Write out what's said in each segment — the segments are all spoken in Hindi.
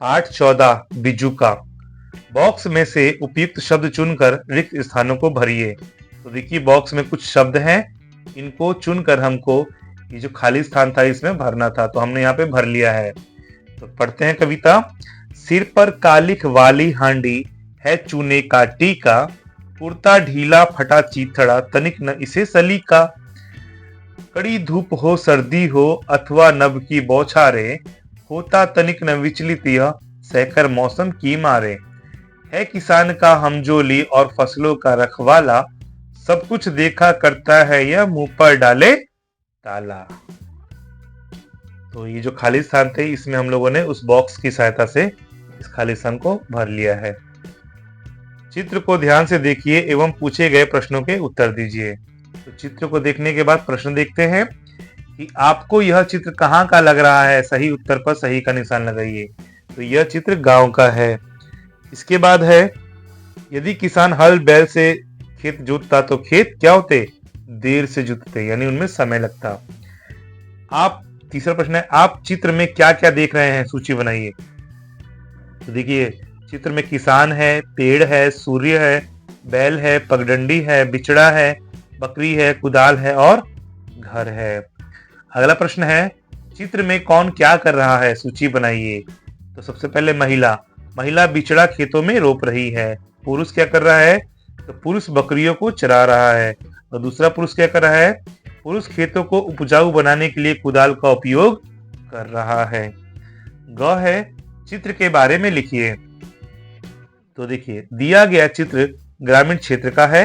पाठ 14 बिजू का। बॉक्स में से उपयुक्त शब्द चुनकर रिक्त स्थानों को भरिए। तो देखिए बॉक्स में कुछ शब्द हैं, इनको चुनकर हमको ये जो खाली स्थान था इसमें भरना था, तो हमने यहाँ पे भर लिया है। तो पढ़ते हैं कविता। सिर पर कालिख वाली हांडी है चूने का टीका, कुर्ता ढीला फटा चीथड़ा तनिक न इसे सलीका। कड़ी धूप हो सर्दी हो अथवा नभ की बौछारे, होता तनिक न विचलित यह सहकर मौसम की मारे। है किसान का हमजोली और फसलों का रखवाला, सब कुछ देखा करता है यह मुंह पर डाले ताला। तो ये जो खाली स्थान थे इसमें हम लोगों ने उस बॉक्स की सहायता से इस खाली स्थान को भर लिया है। चित्र को ध्यान से देखिए एवं पूछे गए प्रश्नों के उत्तर दीजिए। तो चित्र को देखने के बाद प्रश्न देखते हैं कि आपको यह चित्र कहाँ का लग रहा है। सही उत्तर पर सही का निशान लगाइए। तो यह चित्र गांव का है। इसके बाद है, यदि किसान हल बैल से खेत जोतता तो खेत क्या होते, देर से जुतते, यानी उनमें समय लगता। आप तीसरा प्रश्न है, आप चित्र में क्या क्या देख रहे हैं, सूची बनाइए। तो देखिए चित्र में किसान है, पेड़ है, सूर्य है, बैल है, पगडंडी है, बिचड़ा है, बकरी है, कुदाल है और घर है। अगला प्रश्न है, चित्र में कौन क्या कर रहा है, सूची बनाइए। तो सबसे पहले महिला बिचड़ा खेतों में रोप रही है। पुरुष क्या कर रहा है, तो पुरुष बकरियों को चरा रहा है। और दूसरा पुरुष क्या कर रहा है, पुरुष खेतों को उपजाऊ बनाने के लिए कुदाल का उपयोग कर रहा है। ग है, चित्र के बारे में लिखिए। तो देखिए दिया गया चित्र ग्रामीण क्षेत्र का है।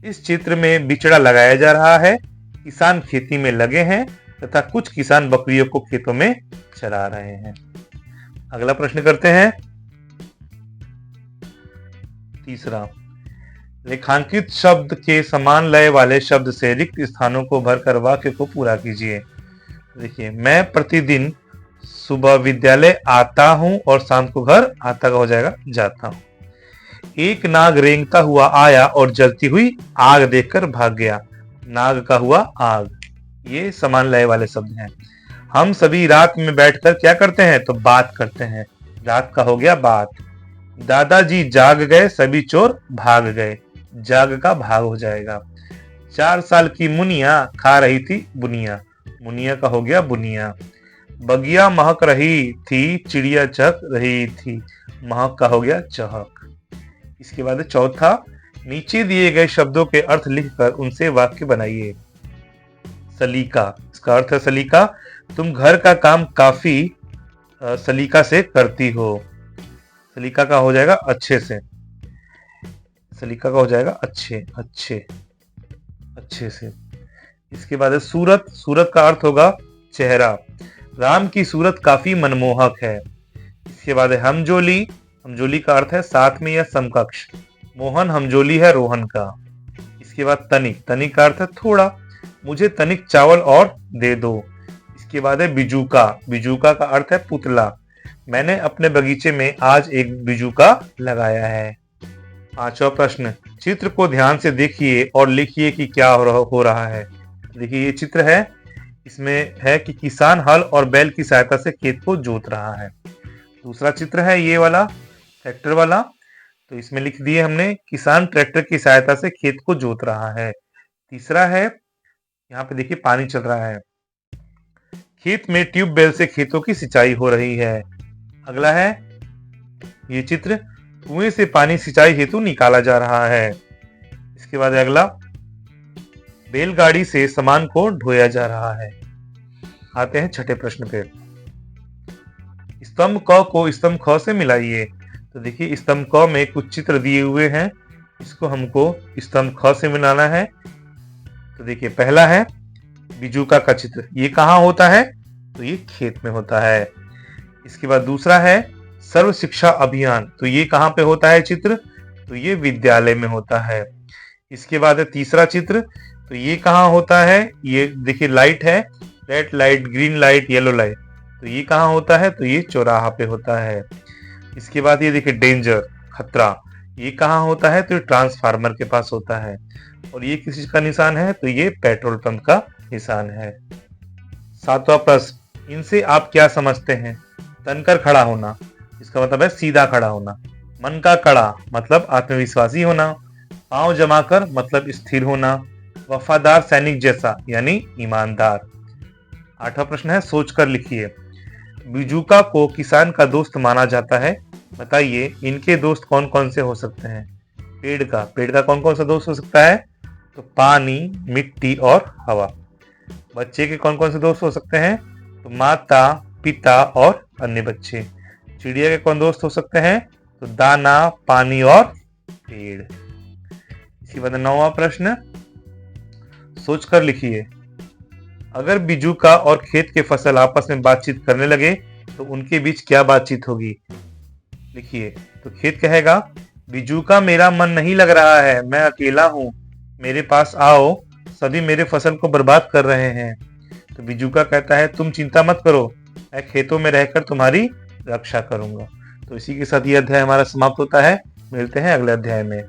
इस चित्र में बिचड़ा लगाया जा रहा है, किसान खेती में लगे हैं तथा कुछ किसान बकरियों को खेतों में चरा रहे हैं। अगला प्रश्न करते हैं, तीसरा, रेखांकित शब्द के समान लय वाले शब्द से रिक्त स्थानों को भरकर वाक्य को पूरा कीजिए। देखिए, मैं प्रतिदिन सुबह विद्यालय आता हूं और शाम को घर आता का हो जाएगा जाता हूं। एक नाग रेंगता हुआ आया और जलती हुई आग देखकर भाग गया। नाग का हुआ आग। ये समान लय वाले शब्द हैं। हम सभी रात में बैठकर क्या करते हैं, तो बात करते हैं। रात का हो गया बात। दादाजी जाग गए, सभी चोर भाग गए। जाग का भाग हो जाएगा। 4 साल की मुनिया खा रही थी बुनिया। मुनिया का हो गया बुनिया। बगिया महक रही थी, चिड़िया चहक रही थी। महक का हो गया चहक। इसके बाद चौथा, नीचे दिए गए शब्दों के अर्थ लिखकर उनसे वाक्य बनाइए। सलीका, इसका अर्थ है सलीका, तुम घर का काम काफी सलीका से करती हो। सलीका का हो जाएगा अच्छे से। सलीका का हो जाएगा अच्छे अच्छे अच्छे से। इसके बाद है सूरत। सूरत का अर्थ होगा चेहरा। राम की सूरत काफी मनमोहक है। इसके बाद है हमजोली। हमजोली का अर्थ है साथ में या समकक्ष। मोहन हमजोली है रोहन का। इसके बाद तनिक। तनिक का अर्थ है थोड़ा। मुझे तनिक चावल और दे दो। इसके बाद है बिजूका। बिजूका का अर्थ है पुतला। मैंने अपने बगीचे में आज एक बिजूका लगाया है। पांचवा प्रश्न, चित्र को ध्यान से देखिए और लिखिए कि क्या हो रहा है। देखिए ये चित्र है, इसमें है कि किसान हल और बैल की सहायता से खेत को जोत रहा है। दूसरा चित्र है ये वाला, ट्रैक्टर वाला। तो इसमें लिख दिए हमने, किसान ट्रैक्टर की सहायता से खेत को जोत रहा है। तीसरा है, यहाँ पे देखिए पानी चल रहा है। खेत में ट्यूबवेल से खेतों की सिंचाई हो रही है। अगला है ये चित्र, कुएं से पानी सिंचाई हेतु निकाला जा रहा है। इसके बाद अगला, बैलगाड़ी से सामान को ढोया जा रहा है। आते हैं छठे प्रश्न पे। स्तंभ क को स्तंभ ख से मिलाइए। तो देखिए स्तंभ क में कुछ चित्र दिए हुए हैं, इसको हमको स्तंभ ख से मिलाना है। तो देखिए पहला है बिजूका का चित्र। ये कहाँ होता है, तो ये खेत में होता है। इसके बाद दूसरा है सर्व शिक्षा अभियान। तो ये कहाँ पे होता है चित्र, तो ये विद्यालय में होता है। इसके बाद है तीसरा चित्र। तो ये कहाँ होता है, ये देखिए लाइट है, red light, green light, yellow light. तो ये कहाँ होता है, तो ये चौराहा पे होता है। इसके बाद ये देखिए डेंजर, खतरा। ये कहाँ होता है, तो ये ट्रांसफार्मर के पास होता है। और ये किस चीज का निशान है, तो ये पेट्रोल पंप का निशान है। सातवां प्रश्न, इनसे आप क्या समझते हैं। तनकर खड़ा होना। इसका मतलब है सीधा खड़ा होना। मन का कड़ा मतलब आत्मविश्वासी होना। पांव जमा कर मतलब स्थिर होना। वफादार सैनिक जैसा यानी ईमानदार। 8वां प्रश्न है, सोच कर लिखिए। बिजूका को किसान का दोस्त माना जाता है, बताइए इनके दोस्त कौन कौन से हो सकते हैं। पेड़ का कौन कौन सा दोस्त हो सकता है, तो पानी, मिट्टी और हवा। बच्चे के कौन कौन से दोस्त हो सकते हैं, तो माता, पिता और अन्य बच्चे। चिड़िया के कौन दोस्त हो सकते हैं, तो दाना, पानी और पेड़। इसी बाद 9वां प्रश्न, सोच कर लिखिए। अगर बिजूका और खेत के फसल आपस में बातचीत करने लगे तो उनके बीच क्या बातचीत होगी। लिखिए, तो खेत कहेगा, बिजूका मेरा मन नहीं लग रहा है, मैं अकेला हूँ, मेरे पास आओ, सभी मेरे फसल को बर्बाद कर रहे हैं। तो बिजूका कहता है, तुम चिंता मत करो, मैं खेतों में रहकर तुम्हारी रक्षा करूंगा। तो इसी के साथ यह अध्याय हमारा समाप्त होता है। मिलते हैं अगले अध्याय में।